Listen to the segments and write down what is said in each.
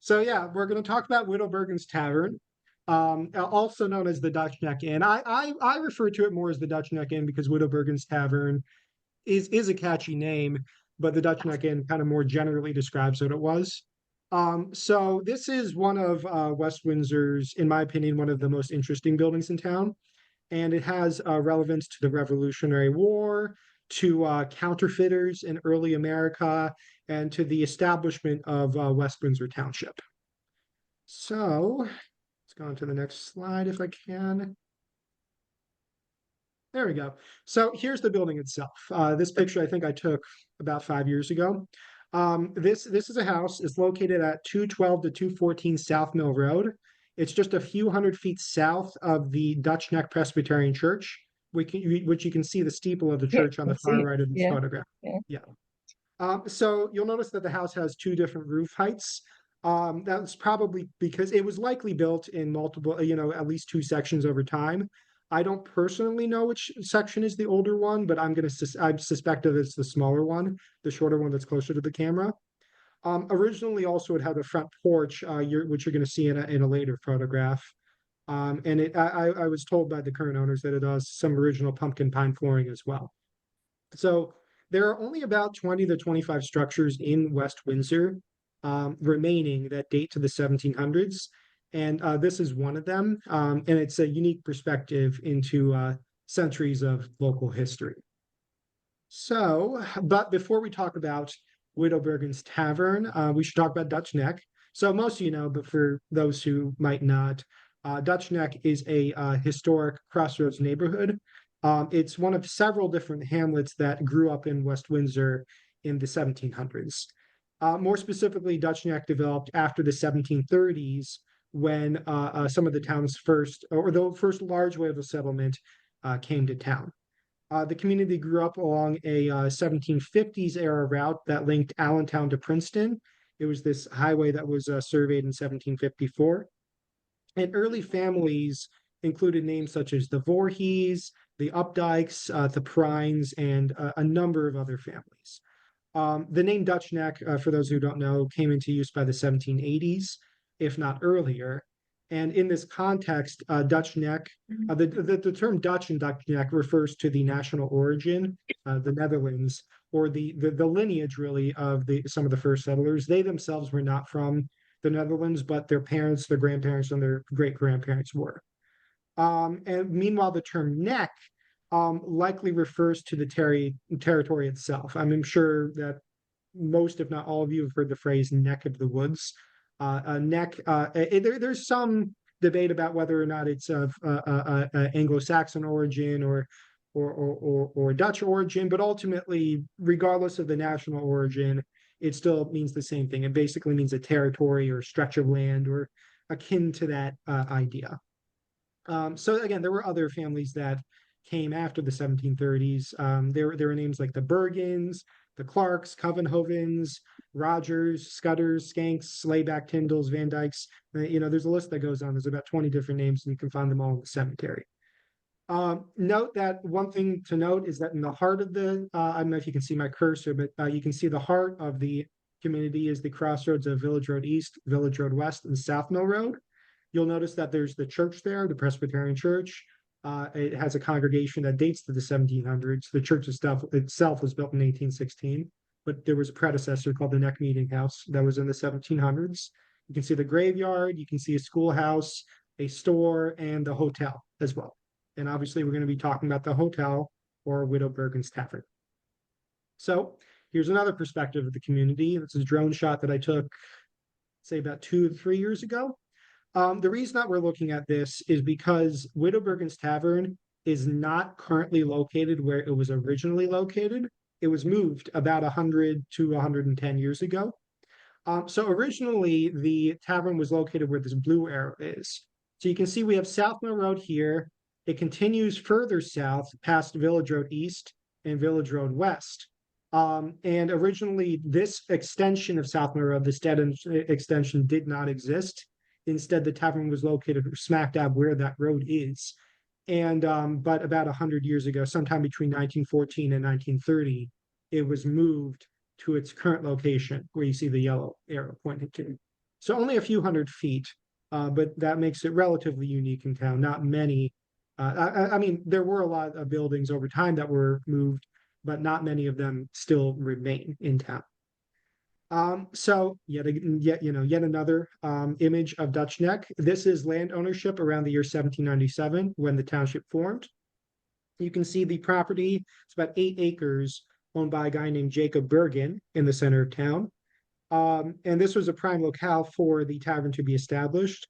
So yeah, we're going to talk about Widow Bergen's Tavern, also known as the Dutch Neck Inn. I refer to it more as the Dutch Neck Inn because Widow Bergen's Tavern is a catchy name, but the Dutch Neck Inn kind of more generally describes what it was. So this is one of West Windsor's, in my opinion, one of the most interesting buildings in town, and it has relevance to the Revolutionary War, to counterfeiters in early America, and to the establishment of West Windsor Township. So let's go on to the next slide if I can. There we go. So here's the building itself. This picture I think I took about 5 years ago. This is a house. It's located at 212 to 214 South Mill Road. It's just a few hundred feet south of the Dutch Neck Presbyterian Church, which you can see the steeple of the Yeah, church on the let's far see. right of this Yeah, photograph. yeah. Yeah. So you'll notice that the house has two different roof heights. That's probably because it was likely built in multiple, at least two sections over time. I don't personally know which section is the older one, but I suspect that it's the smaller one, the shorter one that's closer to the camera. Originally, also it had a front porch, which you're going to see in a later photograph. And I was told by the current owners that it has some original pumpkin pine flooring as well. So there are only about 20 to 25 structures in West Windsor remaining that date to the 1700s. And this is one of them. And it's a unique perspective into centuries of local history. So, but before we talk about Widow Bergen's Tavern, we should talk about Dutch Neck. So most of you know, but for those who might not, Dutch Neck is a historic crossroads neighborhood. It's one of several different hamlets that grew up in West Windsor in the 1700s. More specifically, Dutch Neck developed after the 1730s when some of the town's first, or the first large wave of settlement came to town. The community grew up along a 1750s era route that linked Allentown to Princeton. It was this highway that was surveyed in 1754. And early families included names such as the Voorhees, the Updikes, the Prines, and a number of other families. The name Dutch Neck, for those who don't know, came into use by the 1780s, if not earlier. And in this context, Dutch Neck, the term Dutch and Dutch Neck refers to the national origin, the Netherlands, or the lineage really of some of the first settlers. They themselves were not from the Netherlands, but their parents, their grandparents, and their great grandparents were. And meanwhile, the term neck likely refers to the territory itself. I'm sure that most, if not all of you, have heard the phrase neck of the woods. There's some debate about whether or not it's of Anglo-Saxon origin or Dutch origin, but ultimately, regardless of the national origin, it still means the same thing. It basically means a territory or stretch of land or akin to that idea. So again, there were other families that came after the 1730s. There were names like the Bergens, the Clarks, Covenhovens, Rogers, Scudders, Skanks, Slayback, Tyndalls, Van Dykes. There's a list that goes on. There's about 20 different names, and you can find them all in the cemetery. Note that one thing to note is that in the heart of I don't know if you can see my cursor, but you can see the heart of the community is the crossroads of Village Road East, Village Road West, and South Mill Road. You'll notice that there's the church there, the Presbyterian Church. It has a congregation that dates to the 1700s. The church itself was built in 1816, but there was a predecessor called the Neck Meeting House that was in the 1700s. You can see the graveyard, you can see a schoolhouse, a store, and the hotel as well. And obviously, we're going to be talking about the hotel or Widow Bergen's Tavern. So here's another perspective of the community. This is a drone shot that I took, say, about 2 to 3 years ago. The reason that we're looking at this is because Widow Bergen's Tavern is not currently located where it was originally located. It was moved about 100 to 110 years ago. So originally, the tavern was located where this blue arrow is. So you can see we have South Mill Road here. It continues further south past Village Road East and Village Road West. And originally, this extension of South Mill Road, this dead end extension, did not exist. Instead, the tavern was located smack dab where that road is. And but about 100 years ago, sometime between 1914 and 1930, it was moved to its current location, where you see the yellow arrow pointing to. So only a few hundred feet, but that makes it relatively unique in town. Not many. I mean, there were a lot of buildings over time that were moved, but not many of them still remain in town. So yet another image of Dutch Neck. This is land ownership around the year 1797 when the township formed. You can see the property. It's about 8 acres owned by a guy named Jacob Bergen in the center of town. And this was a prime locale for the tavern to be established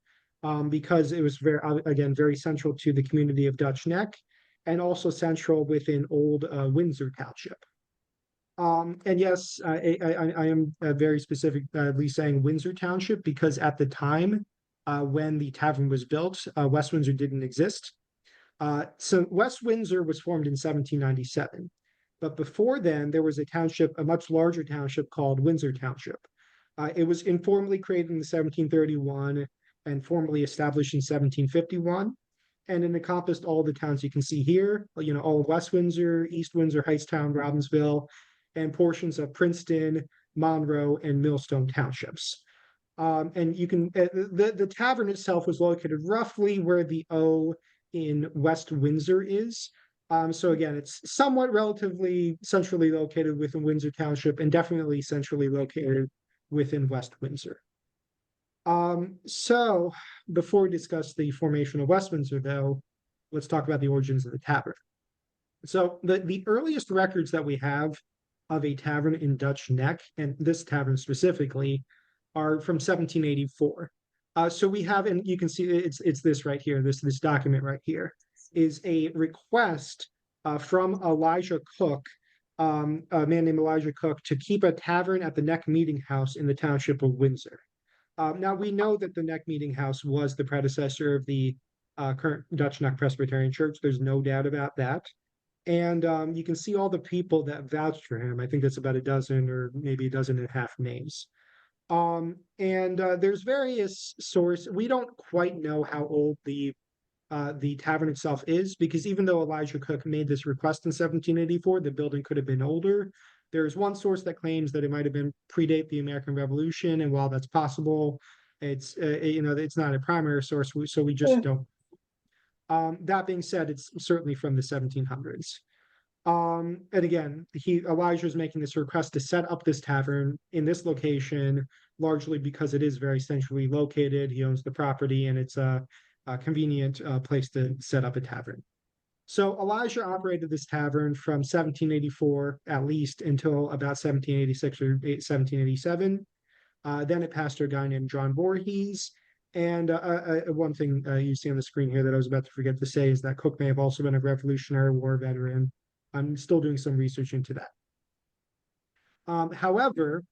because it was again, very central to the community of Dutch Neck and also central within Old Windsor Township. And yes, I am very specifically saying Windsor Township because at the time when the tavern was built, West Windsor didn't exist. So West Windsor was formed in 1797. But before then, there was a township, a much larger township called Windsor Township. It was informally created in 1731 and formally established in 1751. And it encompassed all the towns you can see here, all of West Windsor, East Windsor, Hightstown, Robbinsville, and portions of Princeton, Monroe, and Millstone townships. And you can, the tavern itself was located roughly where the O in West Windsor is. So again, it's somewhat relatively centrally located within Windsor Township and definitely centrally located within West Windsor. So before we discuss the formation of West Windsor, though, let's talk about the origins of the tavern. So the earliest records that we have of a tavern in Dutch Neck, and this tavern specifically, are from 1784. So we have, and you can see it's this right here, this document right here, is a request from Elijah Cook, a man named Elijah Cook, to keep a tavern at the Neck Meeting House in the township of Windsor. Now we know that the Neck Meeting House was the predecessor of the current Dutch Neck Presbyterian Church. There's no doubt about that. And you can see all the people that vouched for him. I think that's about a dozen or maybe a dozen and a half names. And there's various sources. We don't quite know how old the tavern itself is because even though Elijah Cook made this request in 1784, the building could have been older. There's one source that claims that it might have been predate the American Revolution, and while that's possible, it's it's not a primary source, so we just don't. That being said, it's certainly from the 1700s. And again, Elijah is making this request to set up this tavern in this location, largely because it is very centrally located. He owns the property, and it's a convenient place to set up a tavern. So Elijah operated this tavern from 1784 at least until about 1786 or 1787. Then it passed to a guy named John Voorhees. And one thing you see on the screen here that I was about to forget to say is that Cook may have also been a Revolutionary War veteran. I'm still doing some research into that. However,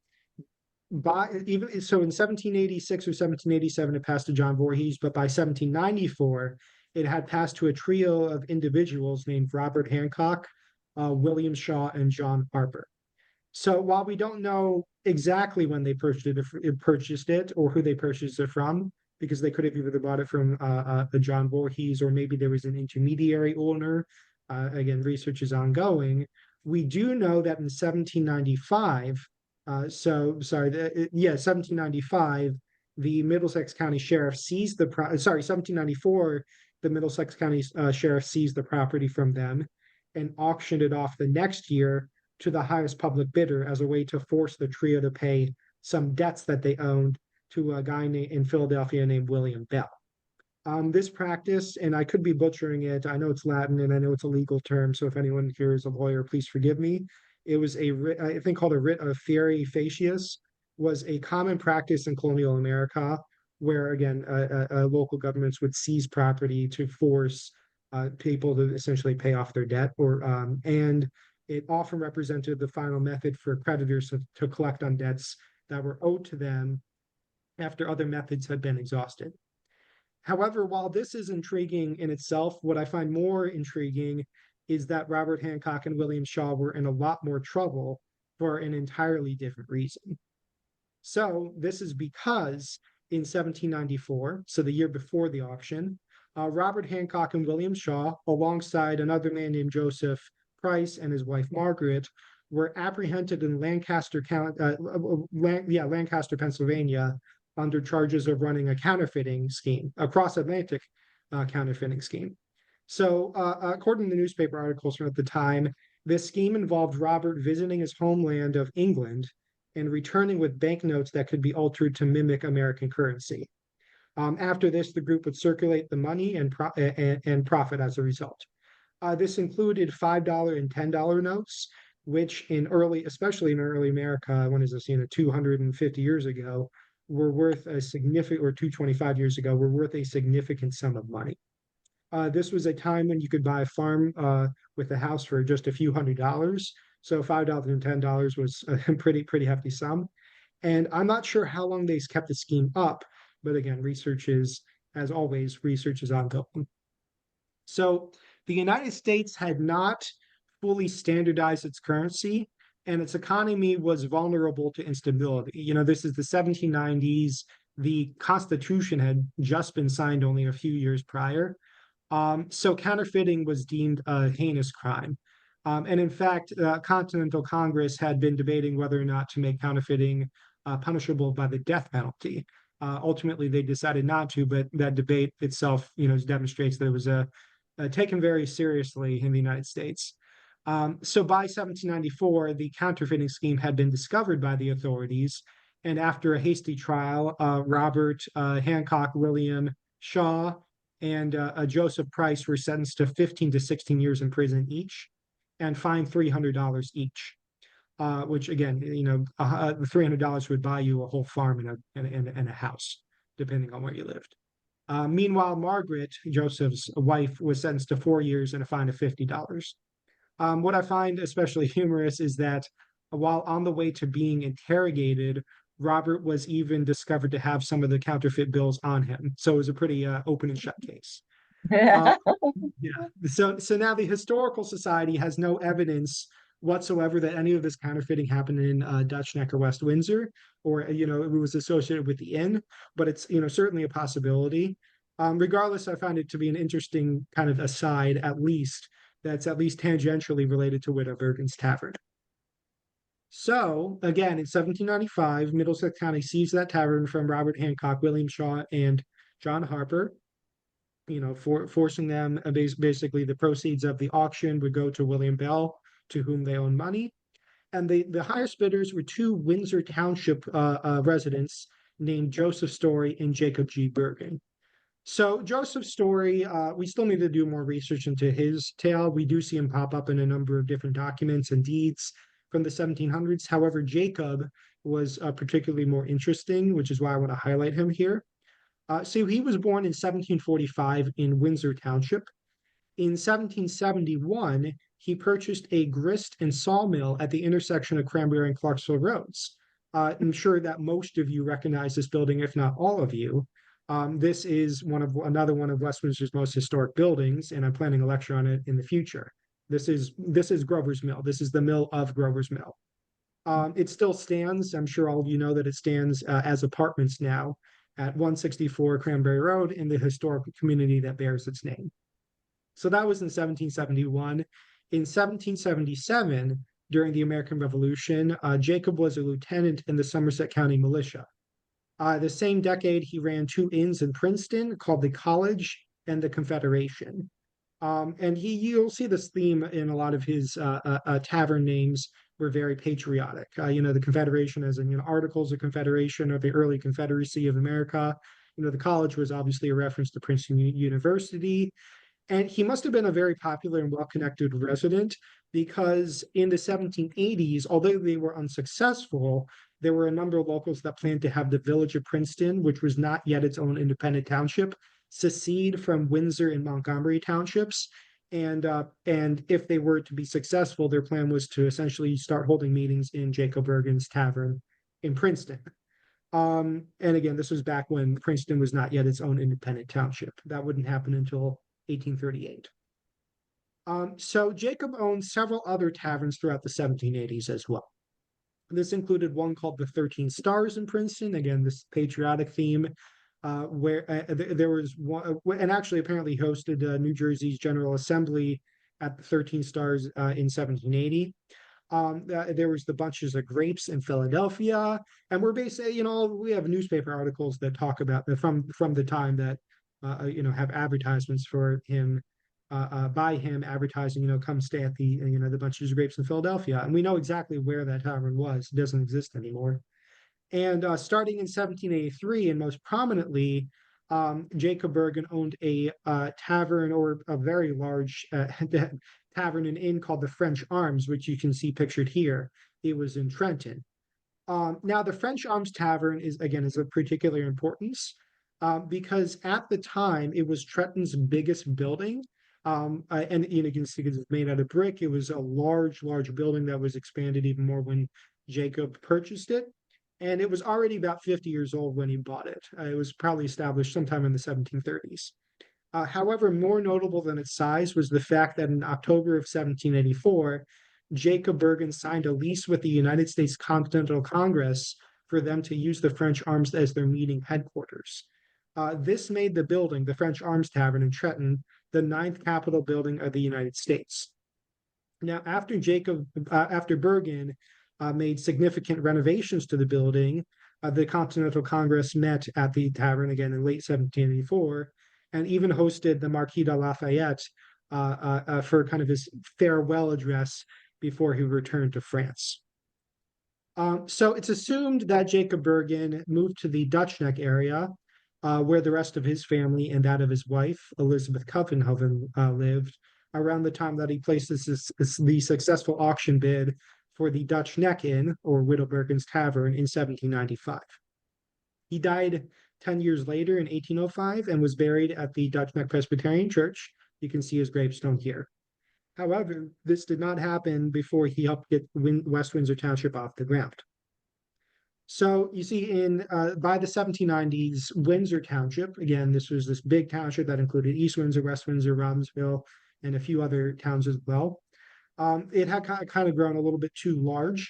in 1786 or 1787, it passed to John Voorhees, but by 1794, it had passed to a trio of individuals named Robert Hancock, William Shaw, and John Harper. So while we don't know exactly when they purchased it or who they purchased it from, because they could have either bought it from John Voorhees or maybe there was an intermediary owner. Again, research is ongoing. We do know that in 1795, 1795, the Middlesex County Sheriff seized 1794, the Middlesex County Sheriff seized the property from them and auctioned it off the next year to the highest public bidder as a way to force the trio to pay some debts that they owned to a guy in Philadelphia named William Bell. This practice, and I could be butchering it, I know it's Latin and I know it's a legal term, so if anyone here is a lawyer, please forgive me. It was I think called a writ of fieri facias, was a common practice in colonial America where, again, local governments would seize property to force people to essentially pay off their debt, and it often represented the final method for creditors to collect on debts that were owed to them after other methods had been exhausted. However, while this is intriguing in itself, what I find more intriguing is that Robert Hancock and William Shaw were in a lot more trouble for an entirely different reason. So this is because in 1794, so the year before the auction, Robert Hancock and William Shaw, alongside another man named Joseph Price and his wife Margaret, were apprehended in Lancaster, Pennsylvania, under charges of running a counterfeiting scheme, a cross-Atlantic counterfeiting scheme. So, according to newspaper articles from at the time, this scheme involved Robert visiting his homeland of England and returning with banknotes that could be altered to mimic American currency. After this, the group would circulate the money and profit as a result. This included $5 and $10 notes, which especially in early America, when is this, 250 years ago, were worth a significant, or 225 years ago, were worth a significant sum of money. This was a time when you could buy a farm with a house for just a few $100s. So $5 and $10 was a pretty hefty sum. And I'm not sure how long they kept the scheme up, but again, as always, research is ongoing. So the United States had not fully standardized its currency, and its economy was vulnerable to instability. This is the 1790s. The Constitution had just been signed only a few years prior. So counterfeiting was deemed a heinous crime. And in fact, Continental Congress had been debating whether or not to make counterfeiting punishable by the death penalty. Ultimately, they decided not to, but that debate itself, demonstrates that it was taken very seriously in the United States. So by 1794, the counterfeiting scheme had been discovered by the authorities, and after a hasty trial, Robert Hancock, William Shaw, and Joseph Price were sentenced to 15 to 16 years in prison each, and fined $300 each. Which again, the $300 would buy you a whole farm and a house, depending on where you lived. Meanwhile, Margaret, Joseph's wife, was sentenced to 4 years and a fine of $50. What I find especially humorous is that while on the way to being interrogated, Robert was even discovered to have some of the counterfeit bills on him. So it was a pretty open and shut case. Yeah. So now the Historical Society has no evidence whatsoever that any of this counterfeiting happened in Dutch Neck or West Windsor, or it was associated with the inn, but it's certainly a possibility. Regardless, I find it to be an interesting kind of aside, that's at least tangentially related to Widow Bergen's Tavern. So again, in 1795, Middlesex County seized that tavern from Robert Hancock, William Shaw, and John Harper. Forcing them, basically the proceeds of the auction would go to William Bell, to whom they own money. And the highest bidders were two Windsor Township residents named Joseph Story and Jacob G. Bergen. So Joseph Story, we still need to do more research into his tale. We do see him pop up in a number of different documents and deeds from the 1700s. However, Jacob was particularly more interesting, which is why I want to highlight him here. So he was born in 1745 in Windsor Township. In 1771, he purchased a grist and sawmill at the intersection of Cranberry and Clarksville Roads. I'm sure that most of you recognize this building, if not all of you. This is another one of West Windsor's most historic buildings, and I'm planning a lecture on it in the future. This is Grover's Mill. This is the mill of Grover's Mill. It still stands. I'm sure all of you know that it stands as apartments now at 164 Cranberry Road in the historic community that bears its name. So that was in 1771. In 1777, during the American Revolution, Jacob was a lieutenant in the Somerset County Militia. The same decade, he ran two inns in Princeton called the College and the Confederation. And you'll see this theme in a lot of his tavern names were very patriotic. The Confederation, as in Articles of Confederation of the early Confederacy of America. The college was obviously a reference to Princeton University. And he must have been a very popular and well-connected resident, because in the 1780s, although they were unsuccessful, there were a number of locals that planned to have the village of Princeton, which was not yet its own independent township, secede from Windsor and Montgomery townships. And if they were to be successful, their plan was to essentially start holding meetings in Jacob Bergen's Tavern in Princeton. And again, this was back when Princeton was not yet its own independent township. That wouldn't happen until 1838. So Jacob owned several other taverns throughout the 1780s as well. This included one called the 13 Stars in Princeton. Again, this patriotic theme, where there was one, and actually apparently hosted New Jersey's General Assembly at the 13 Stars in 1780. There was the bunches of grapes in Philadelphia, and we're basically, we have newspaper articles that talk about from the time that have advertisements for him, by him advertising, come stay at the bunches of grapes in Philadelphia, and we know exactly where that tavern was. It doesn't exist anymore. And starting in 1783, and most prominently, Jacob Bergen owned a tavern, or a very large tavern and inn called the French Arms, which you can see pictured here. It was in Trenton. Now, the French Arms Tavern is of particular importance because at the time it was Trenton's biggest building. And you can see, because it's made out of brick, it was a large, large building that was expanded even more when Jacob purchased it. And it was already about 50 years old when he bought it. It was probably established sometime in the 1730s. However, more notable than its size was the fact that in October of 1784, Jacob Bergen signed a lease with the United States Continental Congress for them to use the French Arms as their meeting headquarters. This made the building, the French Arms Tavern in Trenton, the 9th Capitol building of the United States. Now, after Bergen made significant renovations to the building, the Continental Congress met at the tavern again in late 1784, and even hosted the Marquis de Lafayette for kind of his farewell address before he returned to France. So it's assumed that Jacob Bergen moved to the Dutch Neck area, where the rest of his family and that of his wife, Elizabeth Covenhoven, lived, around the time that he placed the successful auction bid for the Dutch Neck Inn, or Widow Bergen's Tavern, in 1795. He died 10 years later in 1805 and was buried at the Dutch Neck Presbyterian Church. You can see his gravestone here. However, this did not happen before he helped get West Windsor Township off the ground. So you see, by the 1790s, Windsor Township, again, this was this big township that included East Windsor, West Windsor, Robbinsville, and a few other towns as well. It had kind of grown a little bit too large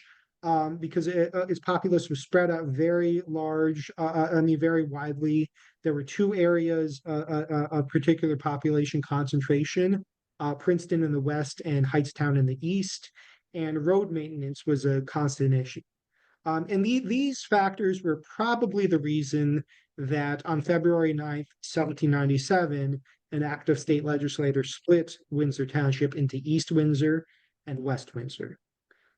because its populace was spread out very large, very widely. There were two areas of particular population concentration, Princeton in the west and Hightstown in the east, and road maintenance was a constant issue. And these factors were probably the reason that on February 9th, 1797, an act of state legislature split Windsor Township into East Windsor and West Windsor.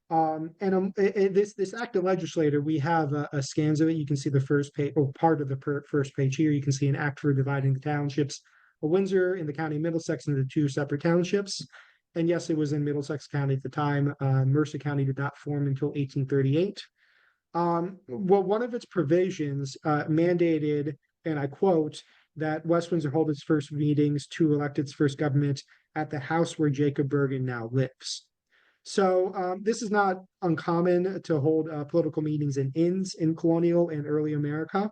This act of legislature, we have scans of it. You can see the first page, or part of the first page here. You can see an act for dividing the townships of Windsor in the county of Middlesex into two separate townships. And yes, it was in Middlesex County at the time. Mercer County did not form until 1838. Well, one of its provisions mandated, and I quote, that West Windsor hold its first meetings to elect its first government at the house where Jacob Bergen now lives. So this is not uncommon to hold political meetings in inns in colonial and early America,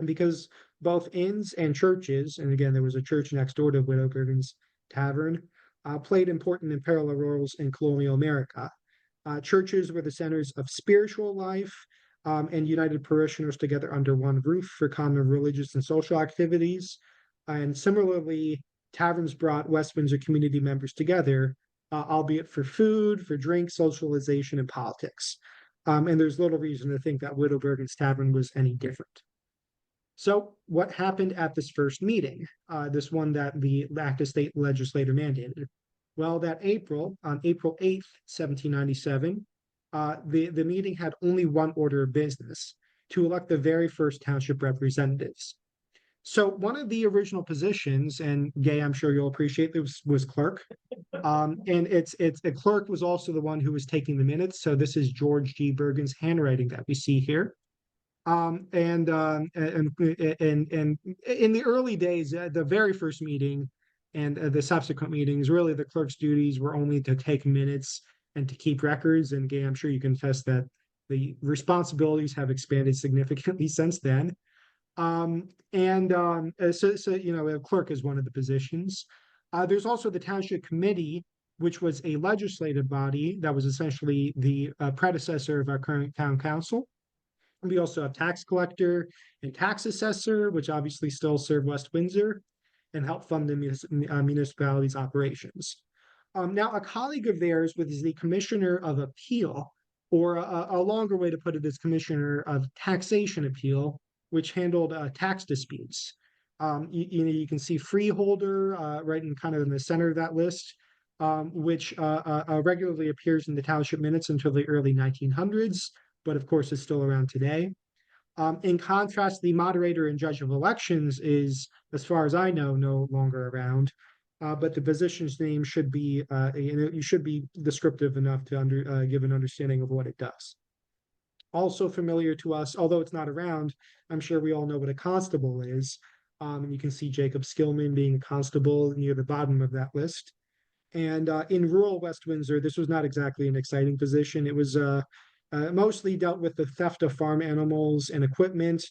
because both inns and churches, and again, there was a church next door to Widow Bergen's Tavern, played important and parallel roles in colonial America. Churches were the centers of spiritual life and united parishioners together under one roof for common religious and social activities. And similarly, taverns brought West Windsor community members together, albeit for food, for drink, socialization, and politics. And there's little reason to think that Widow Bergen's Tavern was any different. So what happened at this first meeting, this one that the act of state legislature mandated? Well, on April 8th, 1797, the meeting had only one order of business: to elect the very first township representatives. So one of the original positions, and Gay, I'm sure you'll appreciate this, was clerk. And it's a clerk was also the one who was taking the minutes. So this is George G. Bergen's handwriting that we see here. And in the early days, the very first meeting and the subsequent meetings, really the clerk's duties were only to take minutes and to keep records. And again, I'm sure you can attest that the responsibilities have expanded significantly since then. So a clerk is one of the positions. There's also the township committee, which was a legislative body that was essentially the predecessor of our current town council. We also have tax collector and tax assessor, which obviously still serve West Windsor and help fund the municipality's operations. Now, a colleague of theirs was the Commissioner of Appeal, or a longer way to put it is Commissioner of Taxation Appeal, which handled tax disputes. You can see freeholder right in kind of in the center of that list, which regularly appears in the township minutes until the early 1900s, but of course is still around today. In contrast, the moderator and judge of elections is, as far as I know, no longer around. But the position's name should be, you should be descriptive enough to give an understanding of what it does. Also familiar to us, although it's not around, I'm sure we all know what a constable is. And you can see Jacob Skillman being a constable near the bottom of that list. And in rural West Windsor, this was not exactly an exciting position. It was mostly dealt with the theft of farm animals and equipment,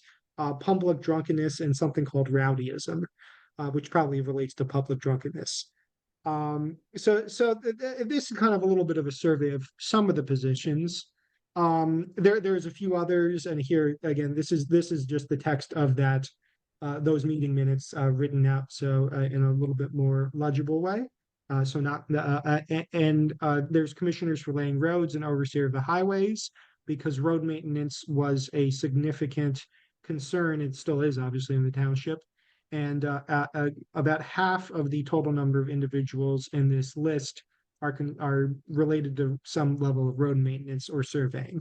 public drunkenness, and something called rowdyism, which probably relates to public drunkenness. This is kind of a little bit of a survey of some of the positions. There's a few others, and here again, this is just the text of that those meeting minutes written out, so in a little bit more legible way. So not and there's commissioners for laying roads and overseer of the highways, because road maintenance was a significant concern. It still is, obviously, in the township. And about half of the total number of individuals in this list are related to some level of road maintenance or surveying.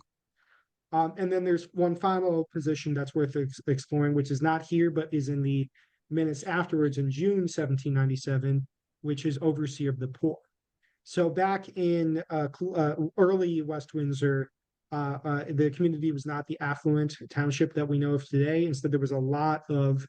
And then there's one final position that's worth exploring, which is not here, but is in the minutes afterwards in June 1797, which is overseer of the poor. So back in early West Windsor, the community was not the affluent township that we know of today. Instead, there was a lot of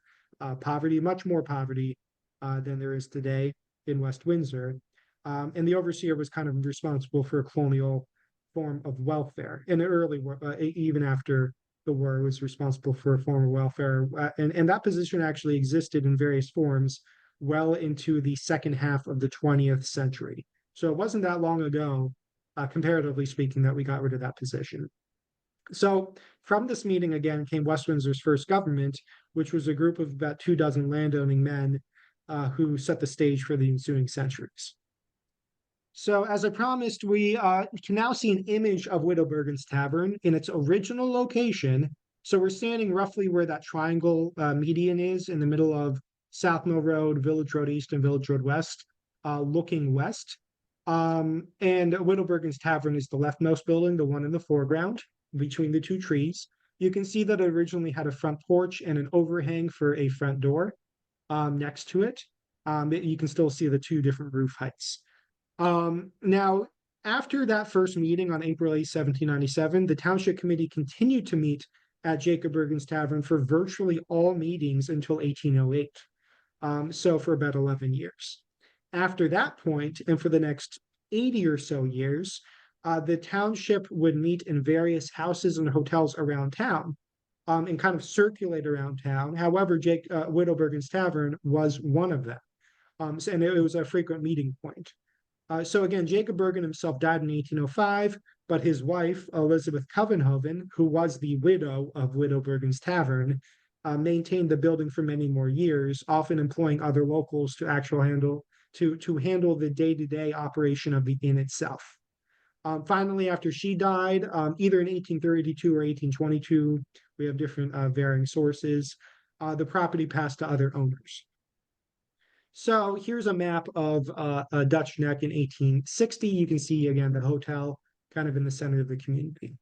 poverty, much more poverty than there is today in West Windsor. And the overseer was kind of responsible for a colonial form of welfare. In the early, even after the war, was responsible for a form of welfare. And that position actually existed in various forms well into the second half of the 20th century. So it wasn't that long ago, comparatively speaking, that we got rid of that position. So from this meeting, again, came West Windsor's first government, which was a group of about 24 landowning men who set the stage for the ensuing centuries. So as I promised, we can now see an image of Widow Bergen's Tavern in its original location. So we're standing roughly where that triangle median is in the middle of South Mill Road, Village Road East, and Village Road West, looking west. And Widow Bergen's Tavern is the leftmost building, the one in the foreground between the two trees. You can see that it originally had a front porch and an overhang for a front door next to it. You can still see the two different roof heights. Now, after that first meeting on April 8, 1797, the Township Committee continued to meet at Jacob Bergen's Tavern for virtually all meetings until 1808. So for about 11 years. After that point, and for the next 80 or so years, the township would meet in various houses and hotels around town and kind of circulate around town. However, Widow Bergen's Tavern was one of them. And it was a frequent meeting point. So again, Jacob Bergen himself died in 1805, but his wife, Elizabeth Covenhoven, who was the widow of Widow Bergen's Tavern, maintained the building for many more years, often employing other locals to handle the day-to-day operation of the inn itself. Finally, after she died, either in 1832 or 1822, we have different varying sources, the property passed to other owners. So here's a map of Dutch Neck in 1860. You can see, again, the hotel kind of in the center of the community.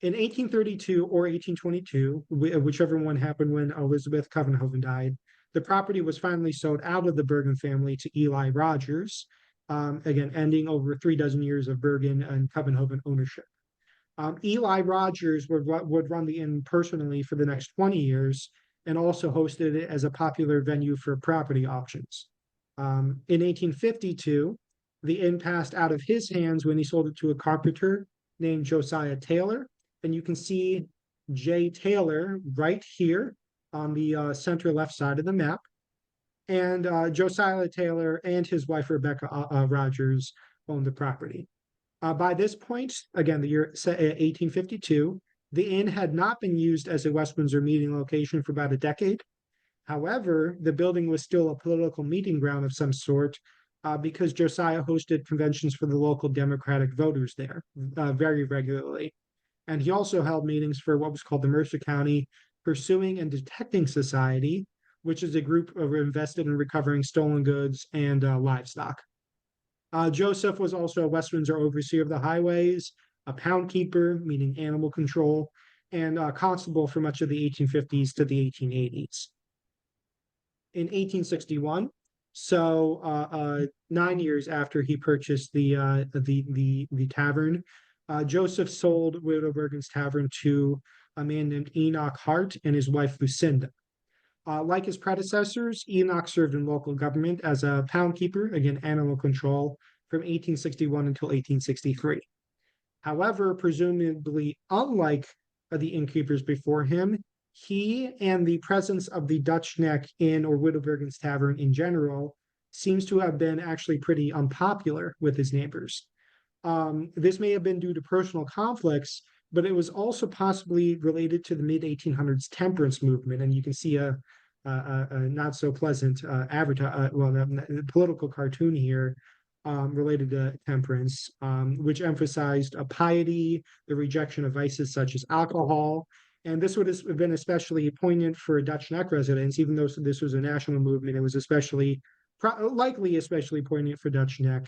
In 1832 or 1822, whichever one happened when Elizabeth Covenhoven died, the property was finally sold out of the Bergen family to Eli Rogers, again, ending over 36 years of Bergen and Covenhoven ownership. Eli Rogers would run the inn personally for the next 20 years and also hosted it as a popular venue for property auctions. In 1852, the inn passed out of his hands when he sold it to a carpenter named Josiah Taylor. And you can see J. Taylor right here on the center left side of the map. And Josiah Taylor and his wife, Rebecca Rogers, owned the property. By this point, again, the year 1852, the inn had not been used as a West Windsor meeting location for about a decade. However, the building was still a political meeting ground of some sort, because Josiah hosted conventions for the local Democratic voters there very regularly. And he also held meetings for what was called the Mercer County Pursuing and Detecting Society, which is a group invested in recovering stolen goods and livestock. Joseph was also a West Windsor overseer of the highways, a pound keeper, meaning animal control, and a constable for much of the 1850s to the 1880s. In 1861, so 9 years after he purchased the tavern, Joseph sold Widow Bergen's tavern to a man named Enoch Hart and his wife Lucinda. Like his predecessors, Enoch served in local government as a pound keeper, again, animal control, from 1861 until 1863. However, presumably unlike the innkeepers before him, he and the presence of the Dutch Neck Inn or Widow Bergen's Tavern in general seems to have been actually pretty unpopular with his neighbors. This may have been due to personal conflicts, but it was also possibly related to the mid 1800s temperance movement. And you can see a not so pleasant political cartoon here related to temperance, which emphasized a piety, the rejection of vices such as alcohol. And this would have been especially poignant for Dutch Neck residents, even though this was a national movement. It was likely especially poignant for Dutch Neck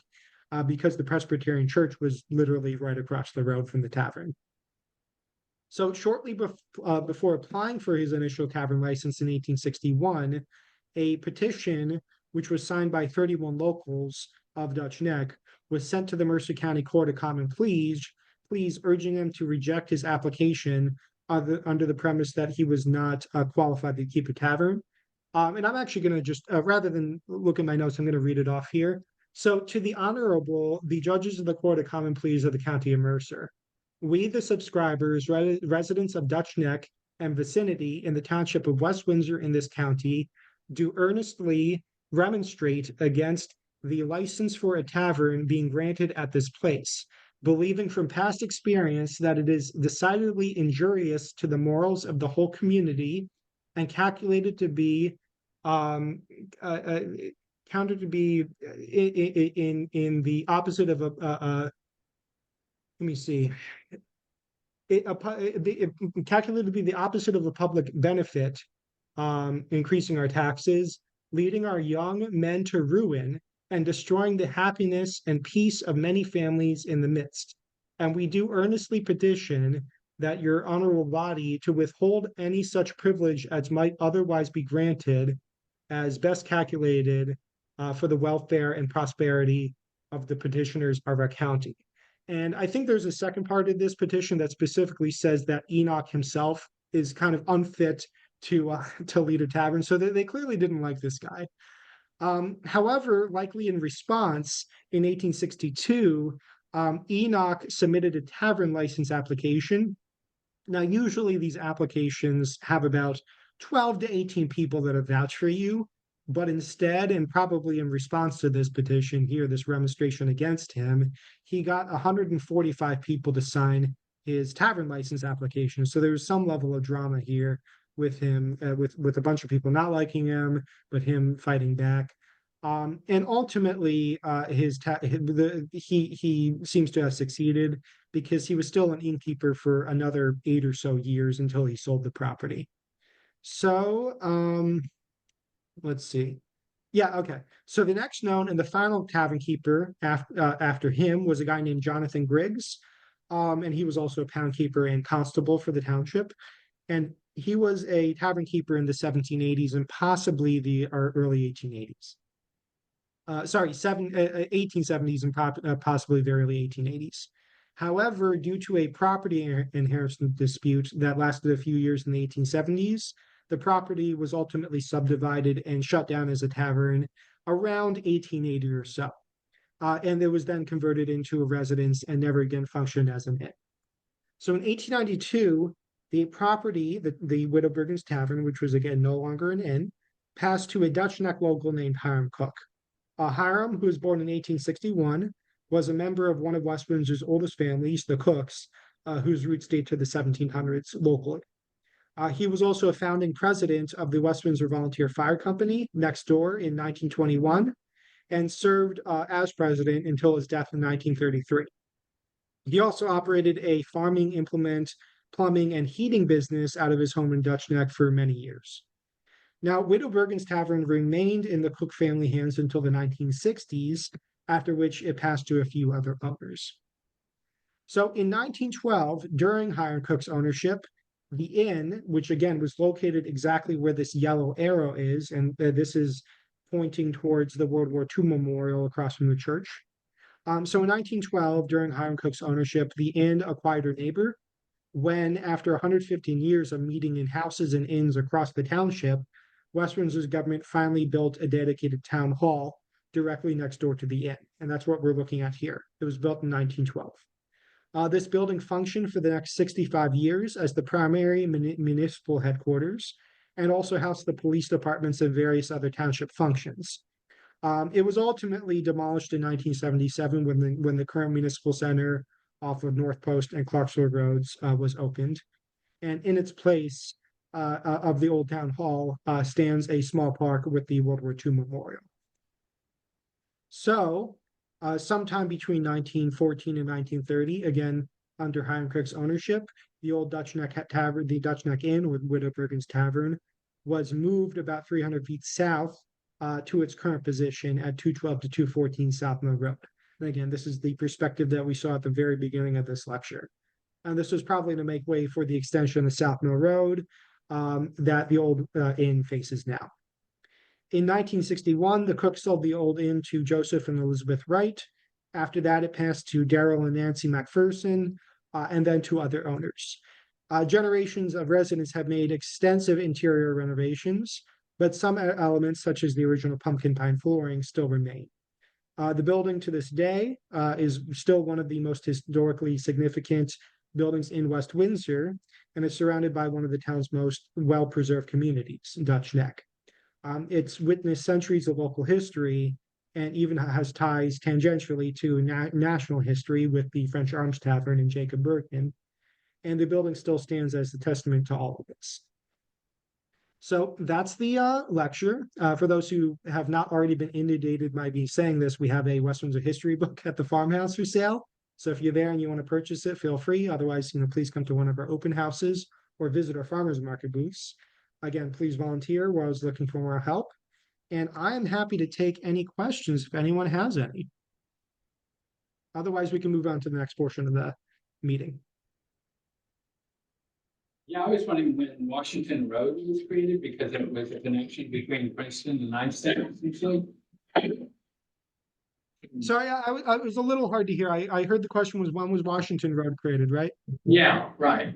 because the Presbyterian Church was literally right across the road from the tavern. So shortly before applying for his initial tavern license in 1861, a petition, which was signed by 31 locals of Dutch Neck, was sent to the Mercer County Court of Common Pleas, urging them to reject his application under the premise that he was not qualified to keep a tavern. And I'm actually going to just, rather than look at my notes, I'm going to read it off here. So, to the Honorable, the judges of the Court of Common Pleas of the County of Mercer, we, the subscribers, residents of Dutch Neck and vicinity in the township of West Windsor in this county, do earnestly remonstrate against the license for a tavern being granted at this place, believing from past experience that it is decidedly injurious to the morals of the whole community and calculated to be counted to be in the opposite of a let me see. It calculated to be the opposite of a public benefit, increasing our taxes, leading our young men to ruin, and destroying the happiness and peace of many families in the midst. And we do earnestly petition that your honorable body to withhold any such privilege as might otherwise be granted as best calculated for the welfare and prosperity of the petitioners of our county. And I think there's a second part of this petition that specifically says that Enoch himself is kind of unfit to lead a tavern. So they clearly didn't like this guy. However, likely in response, in 1862, Enoch submitted a tavern license application. Now, usually these applications have about 12 to 18 people that have vouched for you. But instead, and probably in response to this petition here, this remonstration against him, he got 145 people to sign his tavern license application. So there was some level of drama here with him, with a bunch of people not liking him, but him fighting back. And ultimately, he seems to have succeeded because he was still an innkeeper for another 8 or so years until he sold the property. So, let's see. Yeah, okay. So the next known and the final tavern keeper after him was a guy named Jonathan Griggs. And he was also a pound keeper and constable for the township. And he was a tavern keeper in the 1780s and possibly the early 1880s. 1870s and possibly the early 1880s. However, due to a property inheritance dispute that lasted a few years in the 1870s, the property was ultimately subdivided and shut down as a tavern around 1880 or so. And it was then converted into a residence and never again functioned as an inn. So in 1892, the property, the Widow Bergen's Tavern, which was again no longer an inn, passed to a Dutch Neck local named Hiram Cook. Hiram, who was born in 1861, was a member of one of West Windsor's oldest families, the Cooks, whose roots date to the 1700s locally. He was also a founding president of the West Windsor Volunteer Fire Company next door in 1921, and served as president until his death in 1933. He also operated a farming implement, plumbing, and heating business out of his home in Dutch Neck for many years. Now, Widow Bergen's Tavern remained in the Cook family hands until the 1960s, after which it passed to a few other owners. So in 1912, during Hiram Cook's ownership, the inn, which again was located exactly where this yellow arrow is, and this is pointing towards the World War II memorial across from the church. So in 1912, during Hiram Cook's ownership, the inn acquired a neighbor when, after 115 years of meeting in houses and inns across the township, West Windsor's government finally built a dedicated town hall directly next door to the inn. And that's what we're looking at here. It was built in 1912. This building functioned for the next 65 years as the primary municipal headquarters and also housed the police departments and various other township functions. It was ultimately demolished in 1977 when the current municipal center off of North Post and Clarksville Roads was opened. And in its place of the old town hall stands a small park with the World War II memorial. So sometime between 1914 and 1930, again, under Hiram Cook's ownership, the old Dutch Neck Tavern, the Dutch Neck Inn with Widow Bergen's Tavern, was moved about 300 feet south to its current position at 212 to 214 South Mill Road. And again, this is the perspective that we saw at the very beginning of this lecture. And this was probably to make way for the extension of South Mill Road that the old inn faces now. In 1961, the Cook sold the old inn to Joseph and Elizabeth Wright. After that, it passed to Daryl and Nancy McPherson, and then to other owners. Generations of residents have made extensive interior renovations, but some elements, such as the original pumpkin pine flooring, still remain. The building to this day is still one of the most historically significant buildings in West Windsor, and is surrounded by one of the town's most well-preserved communities, Dutch Neck. It's witnessed centuries of local history and even has ties tangentially to national history with the French Arms Tavern and Jacob Bergen. And the building still stands as a testament to all of this. So that's the lecture. For those who have not already been inundated by me saying this, we have a West Windsor history book at the farmhouse for sale. So if you're there and you want to purchase it, feel free. Otherwise, please come to one of our open houses or visit our farmers market booths. Again, please volunteer. We're always looking for more help. And I am happy to take any questions if anyone has any. Otherwise, we can move on to the next portion of the meeting. Yeah, I was wondering when Washington Road was created because it was a connection between Princeton and Einstein, essentially. Sorry, I was a little hard to hear. I heard the question was, when was Washington Road created, right? Yeah, right.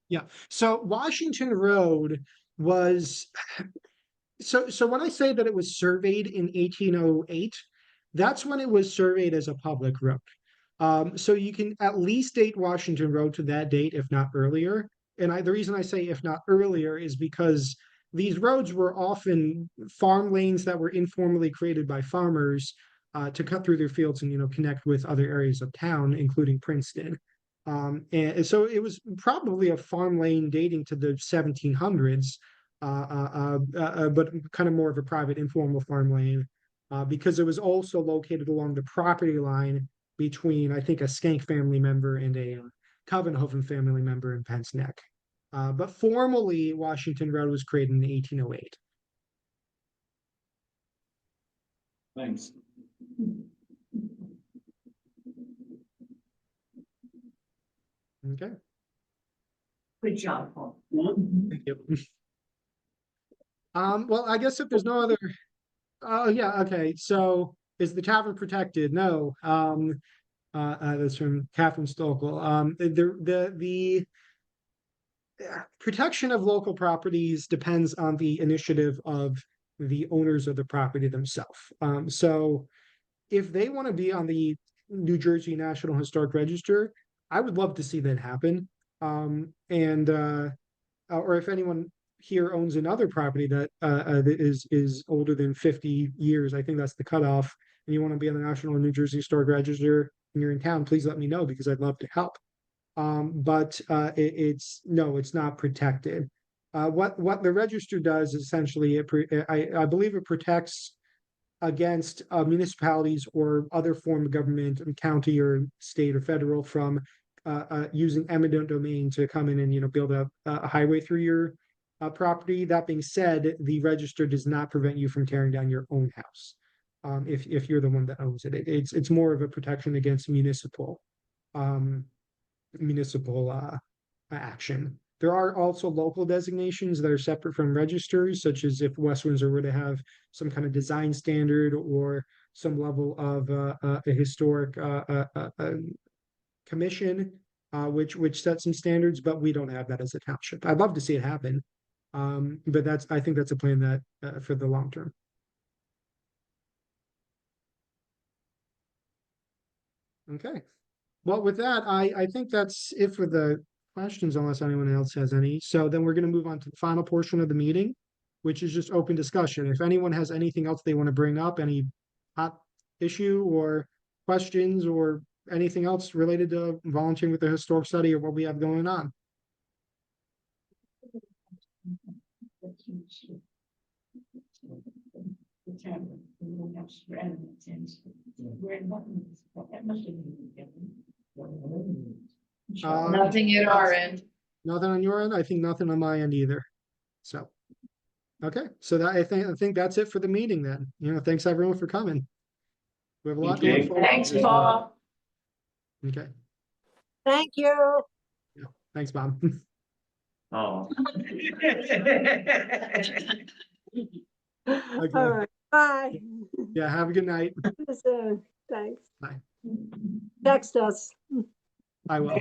Yeah. So Washington Road was, so when I say that it was surveyed in 1808, that's when it was surveyed as a public road. So you can at least date Washington Road to that date, if not earlier. And the reason I say if not earlier is because these roads were often farm lanes that were informally created by farmers to cut through their fields and connect with other areas of town, including Princeton. And so it was probably a farm lane dating to the 1700s, but kind of more of a private informal farm lane because it was also located along the property line between, I think, a Skank family member and a Covenhoven family member in Pence Neck. But formally, Washington Road was created in 1808. Thanks. Okay. Good job, Paul. Thank you. Well, I guess if there's no other, yeah, okay. So is the tavern protected? No. That's from Catherine Stokel. The protection of local properties depends on the initiative of the owners of the property themselves. So if they want to be on the New Jersey National Historic Register, I would love to see that happen. Or if anyone here owns another property that is older than 50 years, I think that's the cutoff, and you want to be on the National New Jersey Historic Register and you're in town, please let me know because I'd love to help. But it's not protected. What the register does is essentially, I believe it protects against municipalities or other form of government, county or state or federal, from using eminent domain to come in and, build a highway through your property. That being said, the register does not prevent you from tearing down your own house. If you're the one that owns it, it's more of a protection against municipal action. There are also local designations that are separate from registers, such as if West Windsor were to have some kind of design standard or some level of a historic commission, which sets some standards, but we don't have that as a township. I'd love to see it happen. But I think that's a plan that for the long term. Okay. Well, with that, I think that's it for the questions, unless anyone else has any. So then we're going to move on to the final portion of the meeting, which is just open discussion. If anyone has anything else they want to bring up, any hot issue or questions or anything else related to volunteering with the historic study or what we have going on. Nothing at our end. Nothing on your end? I think nothing on my end either. So, okay, so that I think that's it for the meeting then. Thanks everyone for coming. We have a lot going Okay. forward. Thanks, Paul. Okay, Thank you. thanks, Bob. Oh. Okay. All right, bye. Yeah, have a good night. See you soon. Thanks. Bye. Text us. I will.